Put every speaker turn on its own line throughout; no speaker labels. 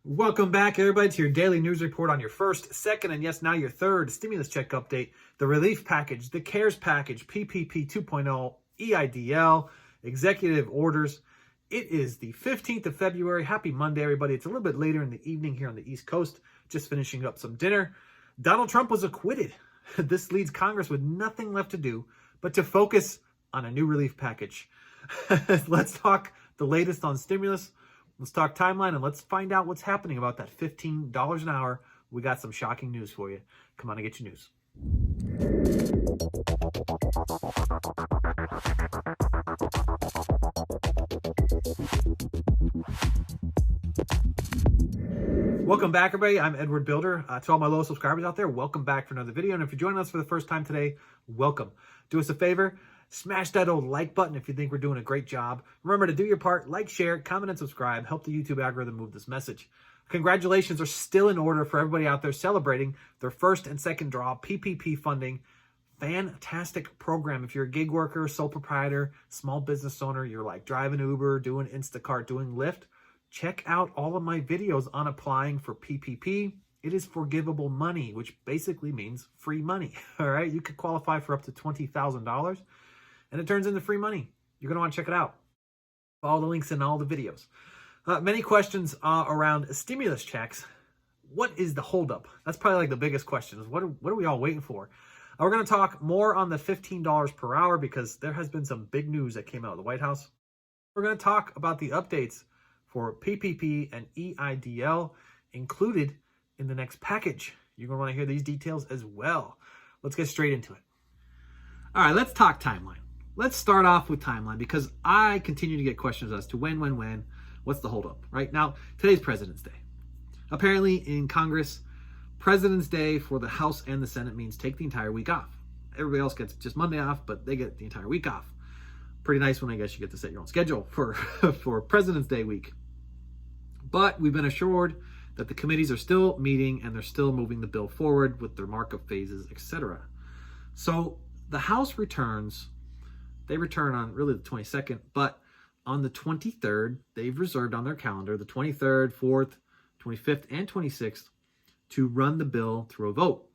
Welcome back, everybody, to your daily news report on your first, second, and yes, now your third stimulus check update, the relief package, the CARES package, PPP 2.0, EIDL, executive orders. It is the 15th of February. Happy Monday, everybody. It's a little bit later in the evening here on the East Coast, just finishing up some dinner. Donald Trump was acquitted. This leaves Congress with nothing left to do but to focus on a new relief package. Let's talk the latest on stimulus. Let's talk timeline, and let's find out what's happening about that $15 an hour. We got some shocking news for you. Come on and get your news. Welcome back, everybody. I'm Edward Bilder. To all my loyal subscribers out there, welcome back for another video. And if you're joining us for the first time today, welcome. Do us a favor. Smash that old like button if you think we're doing a great job. Remember to do your part, like, share, comment, and subscribe. Help the YouTube algorithm move this message. Congratulations are still in order for everybody out there celebrating their first and second draw PPP funding. Fantastic program. If you're a gig worker, sole proprietor, small business owner, you're like driving Uber, doing Instacart, doing Lyft, check out all of my videos on applying for PPP. It is forgivable money, which basically means free money. All right, you could qualify for up to $20,000. And it turns into free money. You're going to want to check it out. Follow the links in all the videos. Many questions around stimulus checks. What is the holdup? That's probably like the biggest question. Is what are we all waiting for? We're going to talk more on the $15 per hour because there has been some big news that came out of the White House. We're going to talk about the updates for PPP and EIDL included in the next package. You're going to want to hear these details as well. Let's get straight into it. All right, let's talk timeline. Let's start off with timeline because I continue to get questions as to when, what's the holdup, right? Now, today's President's Day. Apparently in Congress, President's Day for the House and the Senate means take the entire week off. Everybody else gets just Monday off, but they get the entire week off. Pretty nice when I guess you get to set your own schedule for President's Day week. But we've been assured that the committees are still meeting and they're still moving the bill forward with their markup phases, etc. So the House returns. They return on really the 22nd, but on the 23rd, they've reserved on their calendar the 23rd, 4th, 25th, and 26th to run the bill through a vote.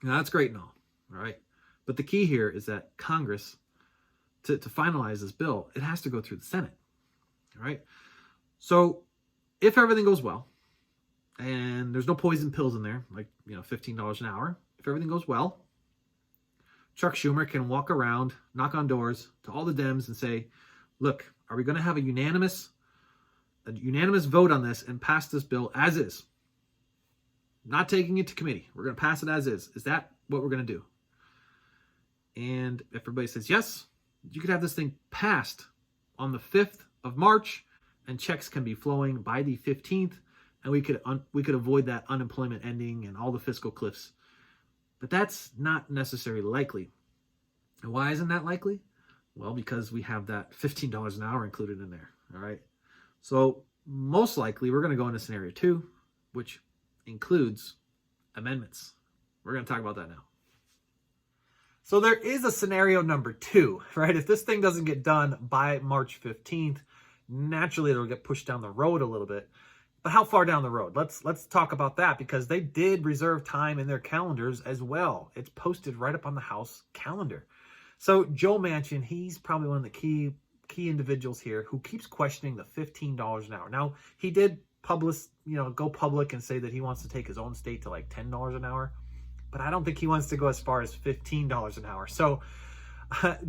Now, that's great and all right? But the key here is that Congress, to finalize this bill, it has to go through the Senate, all right? So if everything goes well, and there's no poison pills in there, like, $15 an hour, if everything goes well, Chuck Schumer can walk around, knock on doors to all the Dems and say, look, are we going to have a unanimous vote on this and pass this bill as is? Not taking it to committee. We're going to pass it as is. Is that what we're going to do? And if everybody says yes, you could have this thing passed on the 5th of March and checks can be flowing by the 15th and we could avoid that unemployment ending and all the fiscal cliffs. But that's not necessarily likely. And why isn't that likely? Well, because we have that $15 an hour included in there, all right? So most likely we're going to go into scenario 2, which includes amendments. We're going to talk about that now. So there is a scenario number 2, right? If this thing doesn't get done by March 15th, naturally it'll get pushed down the road a little bit. But how far down the road? Let's talk about that because they did reserve time in their calendars as well. It's posted right up on the House calendar. So Joe Manchin, he's probably one of the key individuals here who keeps questioning the $15 an hour. Now, he did go public and say that he wants to take his own state to like $10 an hour, but I don't think he wants to go as far as $15 an hour. So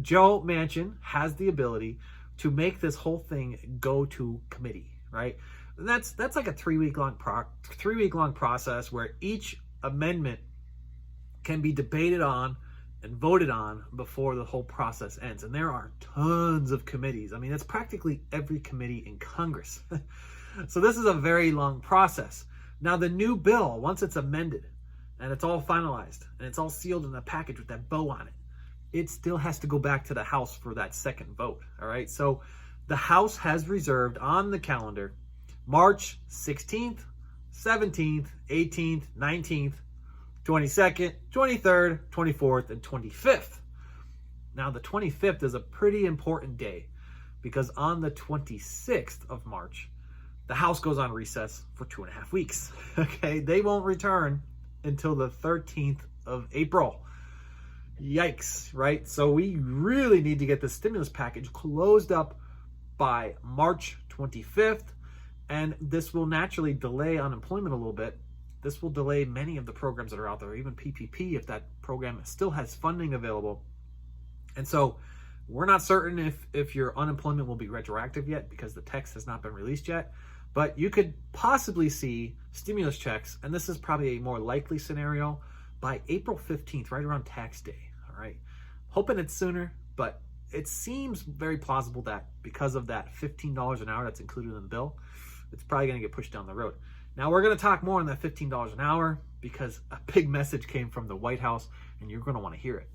Joe Manchin has the ability to make this whole thing go to committee, right? And that's like a 3-week-long process where each amendment can be debated on and voted on before the whole process ends. And there are tons of committees. I mean, that's practically every committee in Congress. So this is a very long process. Now, the new bill, once it's amended and it's all finalized and it's all sealed in a package with that bow on it, it still has to go back to the House for that second vote. All right. So the House has reserved on the calendar March 16th, 17th, 18th, 19th, 22nd, 23rd, 24th, and 25th. Now, the 25th is a pretty important day because on the 26th of March, the House goes on recess for 2.5 weeks. Okay, they won't return until the 13th of April. Yikes, right? So we really need to get the stimulus package closed up by March 25th, and this will naturally delay unemployment a little bit. This will delay many of the programs that are out there, even PPP, if that program still has funding available. And so we're not certain if your unemployment will be retroactive yet because the text has not been released yet, but you could possibly see stimulus checks, and this is probably a more likely scenario, by April 15th, right around tax day, all right? Hoping it's sooner, but it seems very plausible that because of that $15 an hour that's included in the bill, it's probably gonna get pushed down the road. Now we're gonna talk more on that $15 an hour because a big message came from the White House and you're gonna wanna hear it.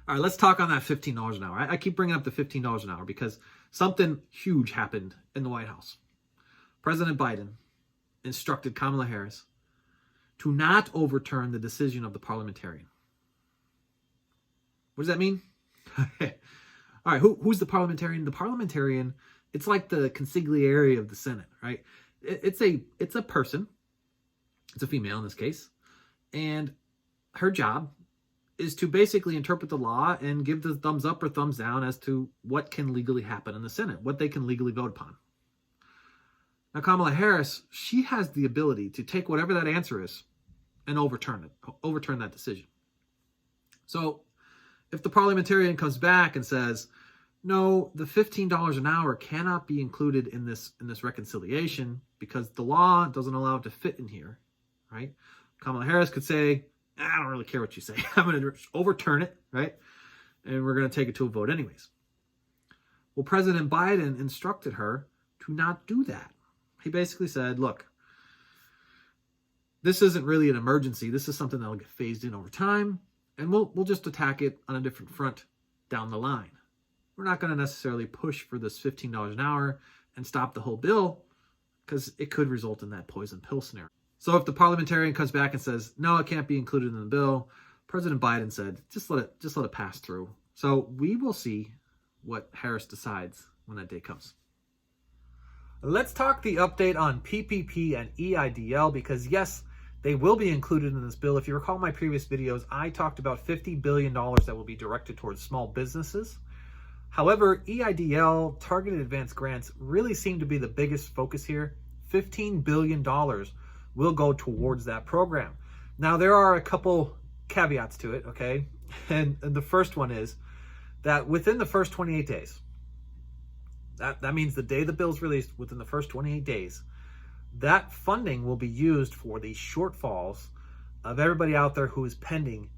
All right, let's talk on that $15 an hour. I keep bringing up the $15 an hour because something huge happened in the White House. President Biden instructed Kamala Harris to not overturn the decision of the parliamentarian. What does that mean? All right, who's the parliamentarian? The parliamentarian, it's like the consigliere of the Senate, right? It's a person. It's a female in this case. And her job is to basically interpret the law and give the thumbs up or thumbs down as to what can legally happen in the Senate, what they can legally vote upon. Now, Kamala Harris, she has the ability to take whatever that answer is and overturn that decision. So if the parliamentarian comes back and says, no, the $15 an hour cannot be included in this reconciliation because the law doesn't allow it to fit in here, right? Kamala Harris could say, I don't really care what you say. I'm going to overturn it, right? And we're going to take it to a vote anyways. Well, President Biden instructed her to not do that. He basically said, look, this isn't really an emergency. This is something that will get phased in over time, and we'll just attack it on a different front down the line. We're not going to necessarily push for this $15 an hour and stop the whole bill because it could result in that poison pill scenario. So if the parliamentarian comes back and says, no, it can't be included in the bill, President Biden said, just let it pass through. So we will see what Harris decides when that day comes. Let's talk the update on PPP and EIDL because yes, they will be included in this bill. If you recall my previous videos, I talked about $50 billion that will be directed towards small businesses. However, EIDL, Targeted Advanced Grants, really seem to be the biggest focus here. $15 billion will go towards that program. Now, there are a couple caveats to it, okay? And the first one is that within the first 28 days, that means the day the bill is released, within the first 28 days, that funding will be used for the shortfalls of everybody out there who is pending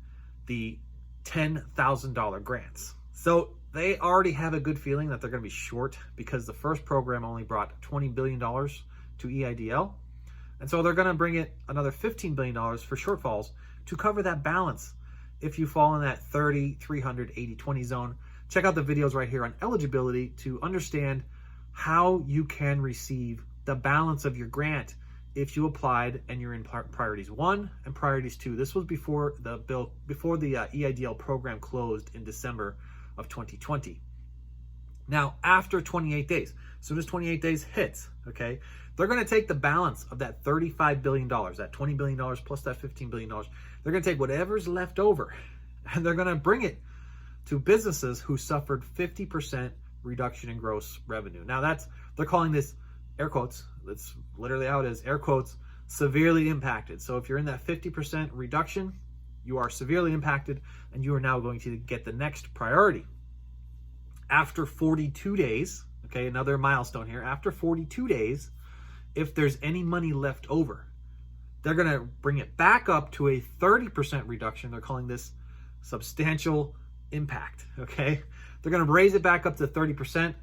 the $10,000 grants. So they already have a good feeling that they're going to be short because the first program only brought $20 billion to EIDL. And so they're going to bring it another $15 billion for shortfalls to cover that balance if you fall in that 30, 300, 80, 20 zone. Check out the videos right here on eligibility to understand how you can receive the balance of your grant if you applied and you're in priorities 1 and priorities 2. This was before the EIDL program closed in December of 2020. Now, after 28 days, as soon as 28 days hits, okay, they're going to take the balance of that $35 billion, that $20 billion plus that $15 billion. They're going to take whatever's left over and they're going to bring it to businesses who suffered 50% reduction in gross revenue. Now they're calling this, air quotes, that's literally how it is, air quotes, severely impacted. So if you're in that 50% reduction, you are severely impacted and you are now going to get the next priority. After 42 days, okay, another milestone here, after 42 days, if there's any money left over, they're going to bring it back up to a 30% reduction. They're calling this substantial impact, okay? They're going to raise it back up to 30%,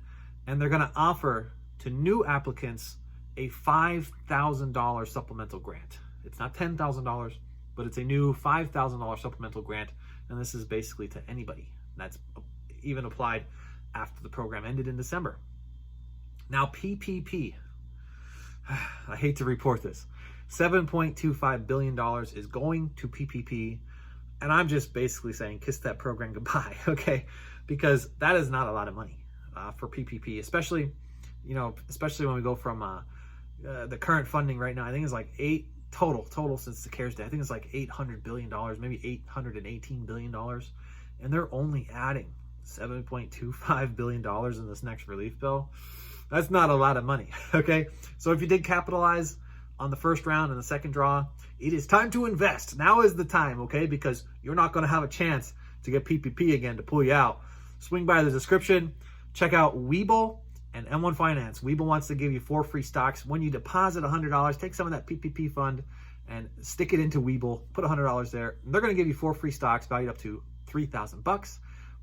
and they're going to offer to new applicants a $5,000 supplemental grant. It's not $10,000, but it's a new $5,000 supplemental grant, and this is basically to anybody. That's even applied after the program ended in December. Now, PPP, I hate to report this, $7.25 billion is going to PPP, and I'm just basically saying kiss that program goodbye, okay? Because that is not a lot of money for PPP, especially you know, especially when we go from the current funding right now, I think it's like total since the CARES Day. I think it's like $800 billion, maybe $818 billion. And they're only adding $7.25 billion in this next relief bill. That's not a lot of money, okay? So if you did capitalize on the first round and the second draw, it is time to invest. Now is the time, okay? Because you're not going to have a chance to get PPP again to pull you out. Swing by the description. Check out Webull and M1 Finance. Webull wants to give you 4 free stocks. When you deposit $100, take some of that PPP fund and stick it into Webull. Put $100 there. And they're going to give you 4 free stocks valued up to $3,000.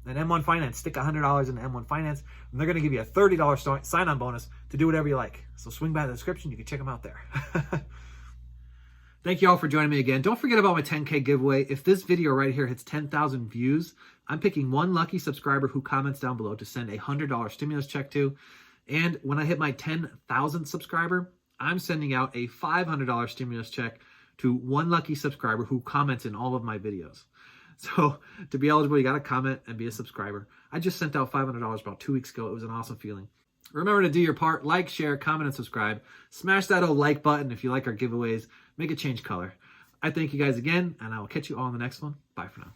And M1 Finance, stick $100 into M1 Finance, and they're going to give you a $30 sign-on bonus to do whatever you like. So swing by the description. You can check them out there. Thank you all for joining me again. Don't forget about my 10K giveaway. If this video right here hits 10,000 views, I'm picking one lucky subscriber who comments down below to send a $100 stimulus check to. And when I hit my 10,000th subscriber, I'm sending out a $500 stimulus check to one lucky subscriber who comments in all of my videos. So to be eligible, you got to comment and be a subscriber. I just sent out $500 about 2 weeks ago. It was an awesome feeling. Remember to do your part. Like, share, comment, and subscribe. Smash that old like button if you like our giveaways. Make it change color. I thank you guys again, and I will catch you all in the next one. Bye for now.